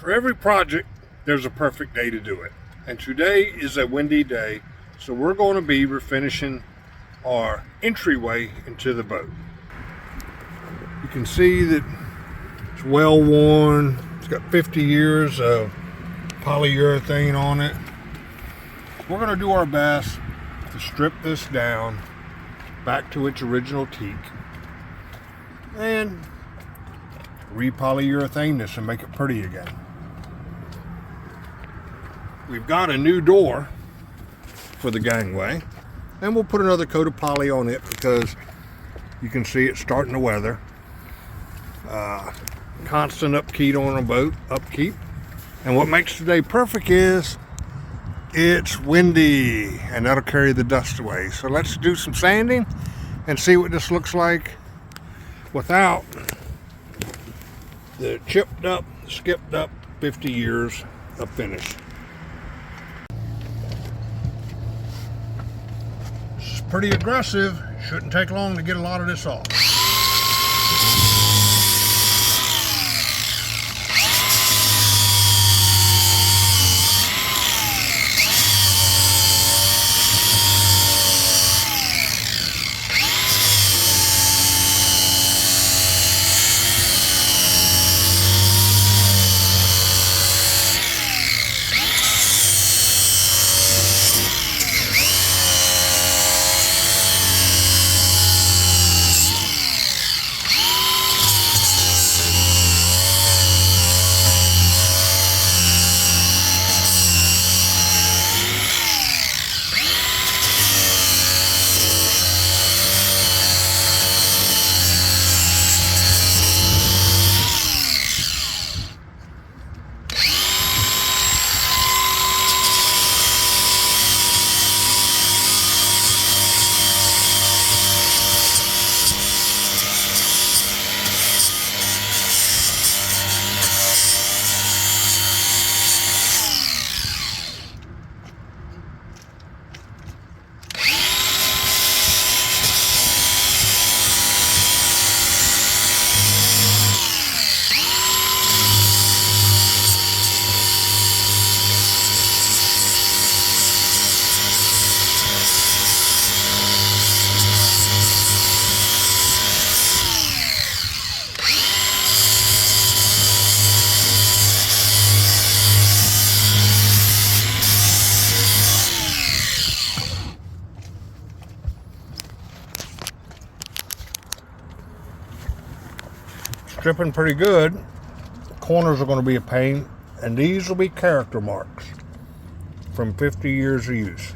For every project, there's a perfect day to do it. And today is a windy day, so we're going to be refinishing our entryway into the boat. You can see that it's well worn. It's got 50 years of polyurethane on it. We're going to do our best to strip this down back to its original teak and re-polyurethane this and make it pretty again. We've got a new door for the gangway, and we'll put another coat of poly on it because you can see it's starting to weather. Constant upkeep on a boat, and what makes today perfect is it's windy, and that'll carry the dust away. So let's do some sanding and see what this looks like without the chipped up, skipped up 50 years of finish. This is pretty aggressive. Shouldn't take long to get a lot of this off. Stripping pretty good. The corners are going to be a pain, and these will be character marks from 50 years of use.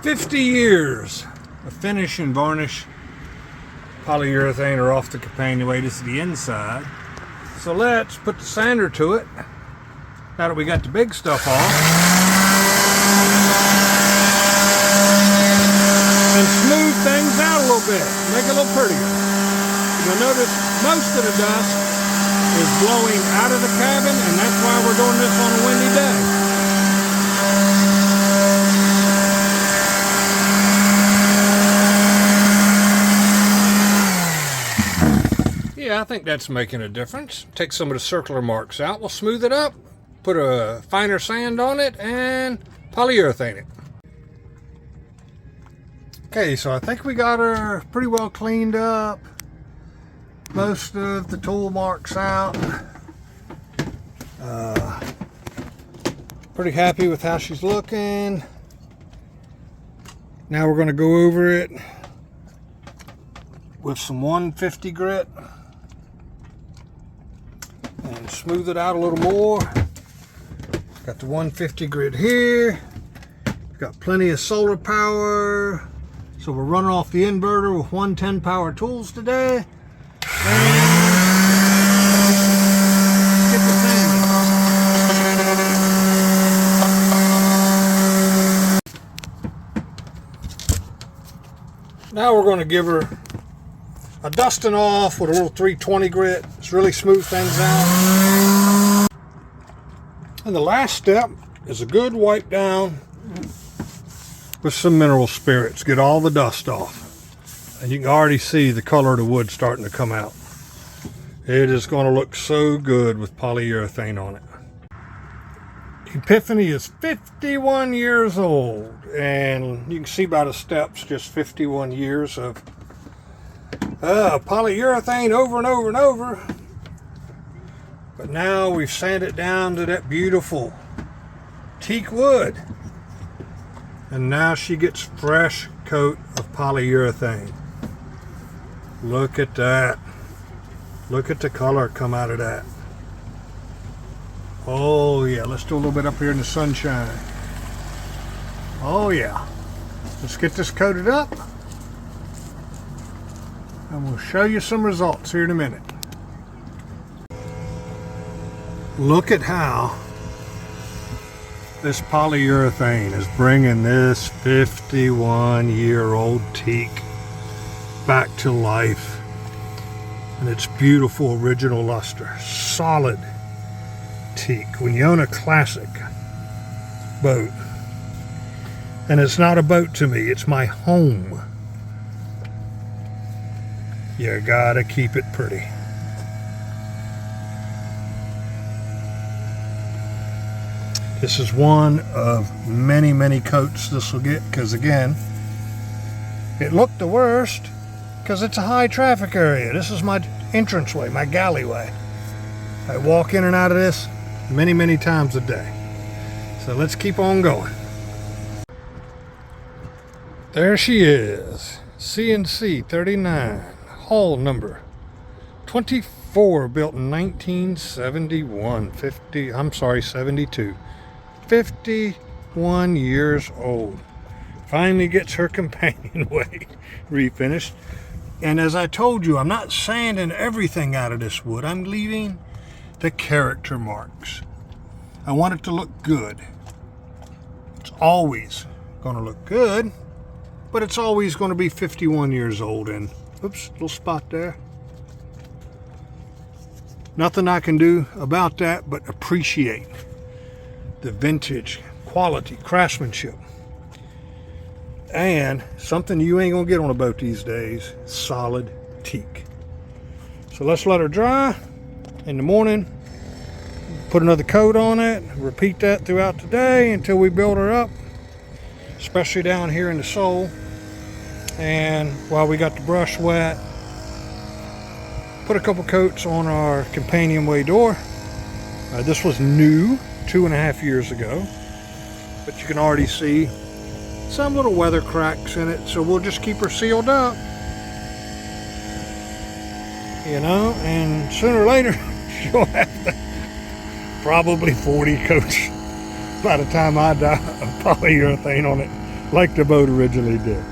50 years of finish and varnish polyurethane are off the companionway. This is the inside. So let's put the sander to it now that we got the big stuff off, and smooth things out a little bit, make it a little prettier. You'll notice most of the dust is blowing out of the cabin, and that's why we're doing this on a windy day. Yeah, I think that's making a difference. Take some of the circular marks out. We'll smooth it up, put a finer sand on it, and polyurethane it. Okay, so I think we got her pretty well cleaned up. Most of the tool marks out. Pretty happy with how she's looking. Now we're going to go over it with some 150 grit and smooth it out a little more. Got the 150 grit here. Got plenty of solar power. So we're running off the inverter with 110 power tools today. Now we're going to give her a dusting off with a little 320 grit. It's really smooth things out. And the last step is a good wipe down with some mineral spirits. Get all the dust off. And you can already see the color of the wood starting to come out. It is going to look so good with polyurethane on it. Epiphany is 51 years old, and you can see by the steps just 51 years of polyurethane over and over and over. But now we've sanded it down to that beautiful teak wood, and now she gets fresh coat of polyurethane. Look at that. Look at the color come out of that. Oh yeah, let's do a little bit up here in the sunshine. Oh yeah. Let's get this coated up, and we'll show you some results here in a minute. Look at how this polyurethane is bringing this 51-year-old teak back to life. And its beautiful original luster. Solid teak. When you own a classic boat, and it's not a boat to me, it's my home, you gotta keep it pretty. This is one of many, many coats this will get, because again, it looked the worst because it's a high traffic area. This is my entranceway, my galleyway. I walk in and out of this many, many times a day. So let's keep on going. There she is, CNC 39, hull number 24, built in 1971, 72. 51 years old. Finally gets her companionway refinished. And as I told you, I'm not sanding everything out of this wood. I'm leaving the character marks. I want it to look good. It's always going to look good, but it's always going to be 51 years old. And oops, little spot there. Nothing I can do about that but appreciate the vintage quality, craftsmanship. And something you ain't gonna get on a boat these days, solid teak. So let's let her dry. In the morning, put another coat on it, repeat that throughout the day until we build her up, especially down here in the sole. And while we got the brush wet, put a couple coats on our companionway door. This was new 2.5 years ago, but you can already see some little weather cracks in it, so we'll just keep her sealed up, you know, and sooner or later she'll have probably 40 coats by the time I die of polyurethane on it, like the boat originally did.